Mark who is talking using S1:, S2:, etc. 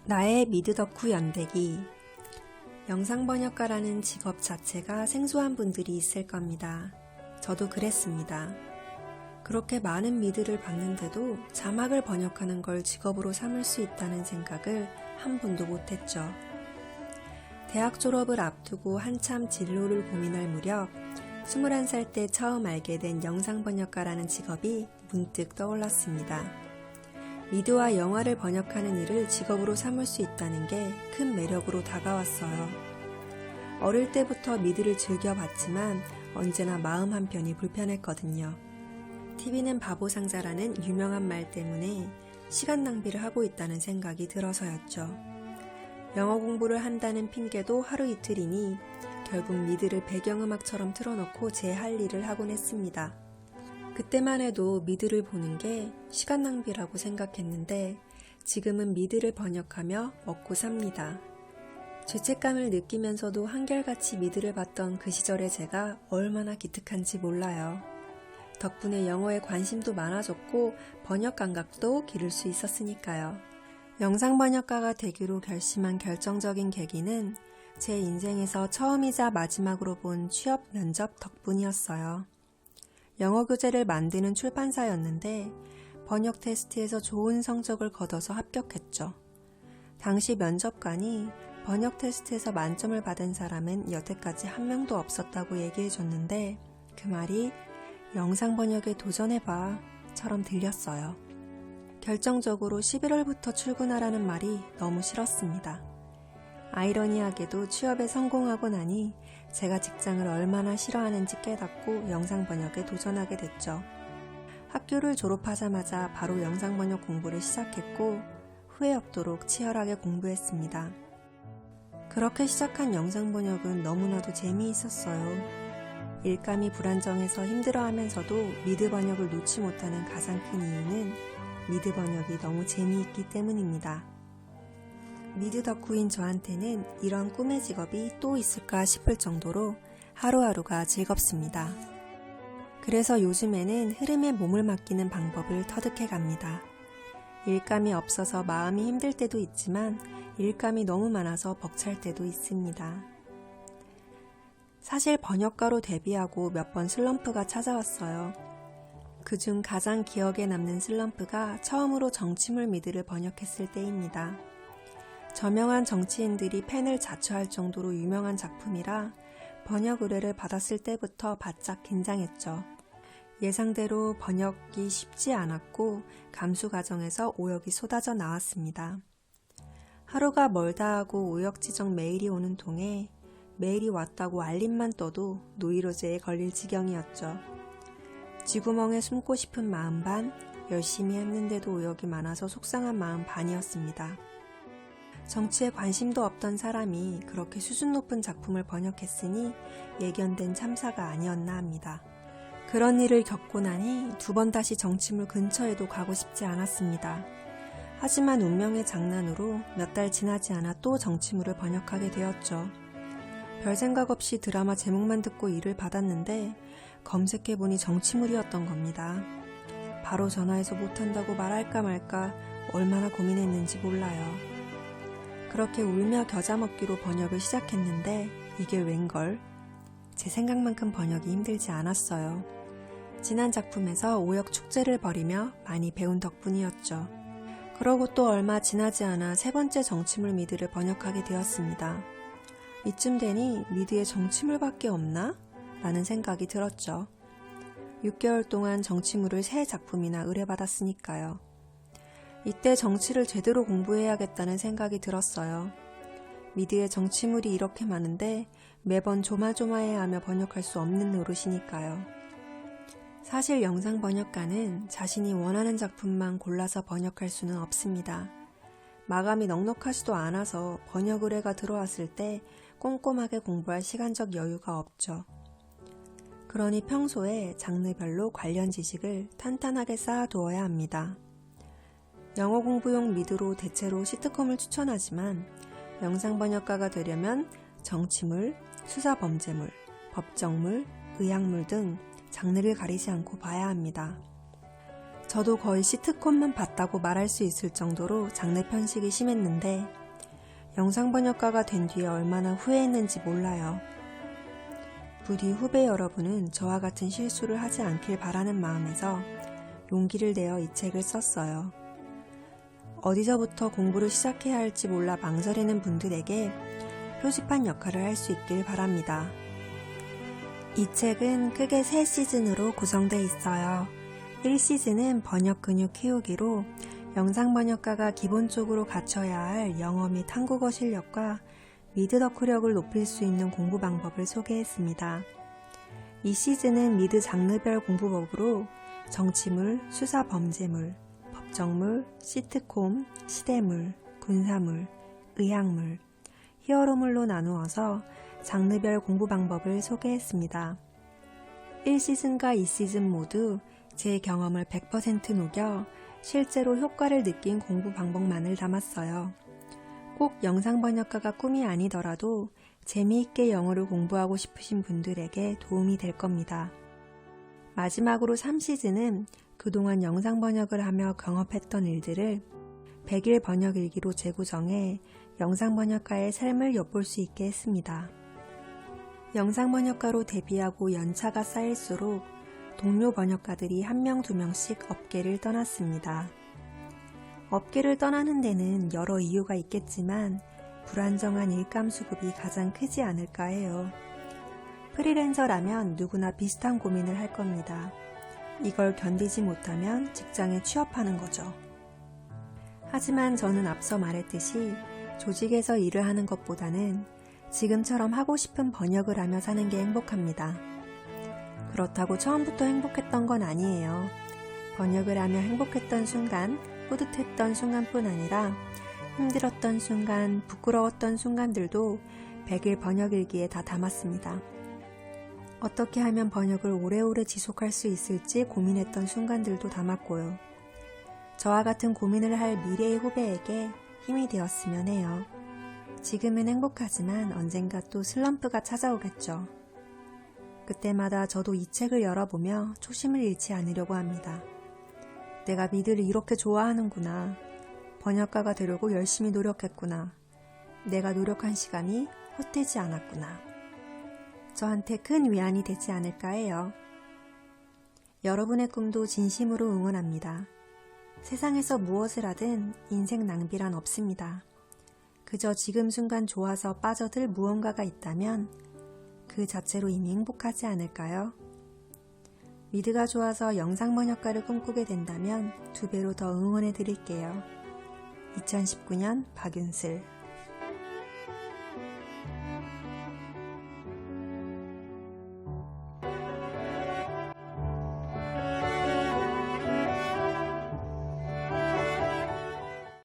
S1: 나의 미드 덕후 연대기. 영상 번역가라는 직업 자체가 생소한 분들이 있을 겁니다. 저도 그랬습니다. 그렇게 많은 미드를 봤는데도 자막을 번역하는 걸 직업으로 삼을 수 있다는 생각을 한 번도 못했죠. 대학 졸업을 앞두고 한참 진로를 고민할 무렵 21살 때 처음 알게 된 영상 번역가라는 직업이 문득 떠올랐습니다. 미드와 영화를 번역하는 일을 직업으로 삼을 수 있다는 게 큰 매력으로 다가왔어요. 어릴 때부터 미드를 즐겨봤지만 언제나 마음 한편이 불편했거든요. TV는 바보 상자라는 유명한 말 때문에 시간 낭비를 하고 있다는 생각이 들어서였죠. 영어 공부를 한다는 핑계도 하루 이틀이니 결국 미드를 배경음악처럼 틀어놓고 제 할 일을 하곤 했습니다. 그때만 해도 미드를 보는 게 시간 낭비라고 생각했는데 지금은 미드를 번역하며 먹고 삽니다. 죄책감을 느끼면서도 한결같이 미드를 봤던 그 시절의 제가 얼마나 기특한지 몰라요. 덕분에 영어에 관심도 많아졌고 번역 감각도 기를 수 있었으니까요. 영상 번역가가 되기로 결심한 결정적인 계기는 제 인생에서 처음이자 마지막으로 본 취업 면접 덕분이었어요. 영어 교재를 만드는 출판사였는데 번역 테스트에서 좋은 성적을 거둬서 합격했죠. 당시 면접관이 번역 테스트에서 만점을 받은 사람은 여태까지 한 명도 없었다고 얘기해줬는데 그 말이 영상 번역에 도전해봐 처럼 들렸어요. 결정적으로 11월부터 출근하라는 말이 너무 싫었습니다. 아이러니하게도 취업에 성공하고 나니 제가 직장을 얼마나 싫어하는지 깨닫고 영상 번역에 도전하게 됐죠. 학교를 졸업하자마자 바로 영상 번역 공부를 시작했고 후회 없도록 치열하게 공부했습니다. 그렇게 시작한 영상 번역은 너무나도 재미있었어요. 일감이 불안정해서 힘들어하면서도 미드 번역을 놓지 못하는 가장 큰 이유는 미드 번역이 너무 재미있기 때문입니다. 미드 덕후인 저한테는 이런 꿈의 직업이 또 있을까 싶을 정도로 하루하루가 즐겁습니다. 그래서 요즘에는 흐름에 몸을 맡기는 방법을 터득해 갑니다. 일감이 없어서 마음이 힘들 때도 있지만 일감이 너무 많아서 벅찰 때도 있습니다. 사실 번역가로 데뷔하고 몇 번 슬럼프가 찾아왔어요. 그중 가장 기억에 남는 슬럼프가 처음으로 정치물 미드를 번역했을 때입니다. 저명한 정치인들이 팬을 자처할 정도로 유명한 작품이라 번역 의뢰를 받았을 때부터 바짝 긴장했죠. 예상대로 번역이 쉽지 않았고 감수 과정에서 오역이 쏟아져 나왔습니다. 하루가 멀다 하고 오역 지적 메일이 오는 통에 메일이 왔다고 알림만 떠도 노이로제에 걸릴 지경이었죠. 쥐구멍에 숨고 싶은 마음 반, 열심히 했는데도 오역이 많아서 속상한 마음 반이었습니다. 정치에 관심도 없던 사람이 그렇게 수준 높은 작품을 번역했으니 예견된 참사가 아니었나 합니다. 그런 일을 겪고 나니 두 번 다시 정치물 근처에도 가고 싶지 않았습니다. 하지만 운명의 장난으로 몇 달 지나지 않아 또 정치물을 번역하게 되었죠. 별 생각 없이 드라마 제목만 듣고 일을 받았는데 검색해보니 정치물이었던 겁니다. 바로 전화해서 못한다고 말할까 말까 얼마나 고민했는지 몰라요. 그렇게 울며 겨자 먹기로 번역을 시작했는데 이게 웬걸? 제 생각만큼 번역이 힘들지 않았어요. 지난 작품에서 오역 축제를 벌이며 많이 배운 덕분이었죠. 그러고 또 얼마 지나지 않아 세 번째 정치물 미드를 번역하게 되었습니다. 이쯤 되니 미드에 정치물밖에 없나? 라는 생각이 들었죠. 6개월 동안 정치물을 3작품이나 의뢰받았으니까요. 이때 정치를 제대로 공부해야겠다는 생각이 들었어요. 미드에 정치물이 이렇게 많은데 매번 조마조마해하며 번역할 수 없는 노릇이니까요. 사실 영상 번역가는 자신이 원하는 작품만 골라서 번역할 수는 없습니다. 마감이 넉넉하지도 않아서 번역 의뢰가 들어왔을 때 꼼꼼하게 공부할 시간적 여유가 없죠. 그러니 평소에 장르별로 관련 지식을 탄탄하게 쌓아두어야 합니다. 영어 공부용 미드로 대체로 시트콤을 추천하지만 영상 번역가가 되려면 정치물, 수사범죄물, 법정물, 의학물 등 장르를 가리지 않고 봐야 합니다. 저도 거의 시트콤만 봤다고 말할 수 있을 정도로 장르 편식이 심했는데 영상 번역가가 된 뒤에 얼마나 후회했는지 몰라요. 부디 후배 여러분은 저와 같은 실수를 하지 않길 바라는 마음에서 용기를 내어 이 책을 썼어요. 어디서부터 공부를 시작해야 할지 몰라 망설이는 분들에게 표지판 역할을 할 수 있길 바랍니다. 이 책은 크게 3시즌으로 구성되어 있어요. 1시즌은 번역 근육 키우기로 영상 번역가가 기본적으로 갖춰야 할 영어 및 한국어 실력과 미드 덕후력을 높일 수 있는 공부 방법을 소개했습니다. 2시즌은 미드 장르별 공부법으로 정치물, 수사 범죄물, 법정물, 시트콤, 시대물, 군사물, 의학물, 히어로물로 나누어서 장르별 공부 방법을 소개했습니다. 1시즌과 2시즌 모두 제 경험을 100% 녹여 실제로 효과를 느낀 공부 방법만을 담았어요. 꼭 영상 번역가가 꿈이 아니더라도 재미있게 영어를 공부하고 싶으신 분들에게 도움이 될 겁니다. 마지막으로 3시즌은 그동안 영상 번역을 하며 경험했던 일들을 100일 번역 일기로 재구성해 영상 번역가의 삶을 엿볼 수 있게 했습니다. 영상 번역가로 데뷔하고 연차가 쌓일수록 동료 번역가들이 1명, 2명씩 업계를 떠났습니다. 업계를 떠나는 데는 여러 이유가 있겠지만 불안정한 일감 수급이 가장 크지 않을까 해요. 프리랜서라면 누구나 비슷한 고민을 할 겁니다. 이걸 견디지 못하면 직장에 취업하는 거죠. 하지만 저는 앞서 말했듯이 조직에서 일을 하는 것보다는 지금처럼 하고 싶은 번역을 하며 사는 게 행복합니다. 그렇다고 처음부터 행복했던 건 아니에요. 번역을 하며 행복했던 순간, 뿌듯했던 순간뿐 아니라 힘들었던 순간, 부끄러웠던 순간들도 100일 번역일기에 다 담았습니다. 어떻게 하면 번역을 오래오래 지속할 수 있을지 고민했던 순간들도 담았고요. 저와 같은 고민을 할 미래의 후배에게 힘이 되었으면 해요. 지금은 행복하지만 언젠가 또 슬럼프가 찾아오겠죠. 그때마다 저도 이 책을 열어보며 초심을 잃지 않으려고 합니다. 내가 미드를 이렇게 좋아하는구나. 번역가가 되려고 열심히 노력했구나. 내가 노력한 시간이 헛되지 않았구나. 저한테 큰 위안이 되지 않을까 해요. 여러분의 꿈도 진심으로 응원합니다. 세상에서 무엇을 하든 인생 낭비란 없습니다. 그저 지금 순간 좋아서 빠져들 무언가가 있다면 그 자체로 이미 행복하지 않을까요? 미드가 좋아서 영상 번역가를 꿈꾸게 된다면 2배로 더 응원해 드릴게요. 2019년 박윤슬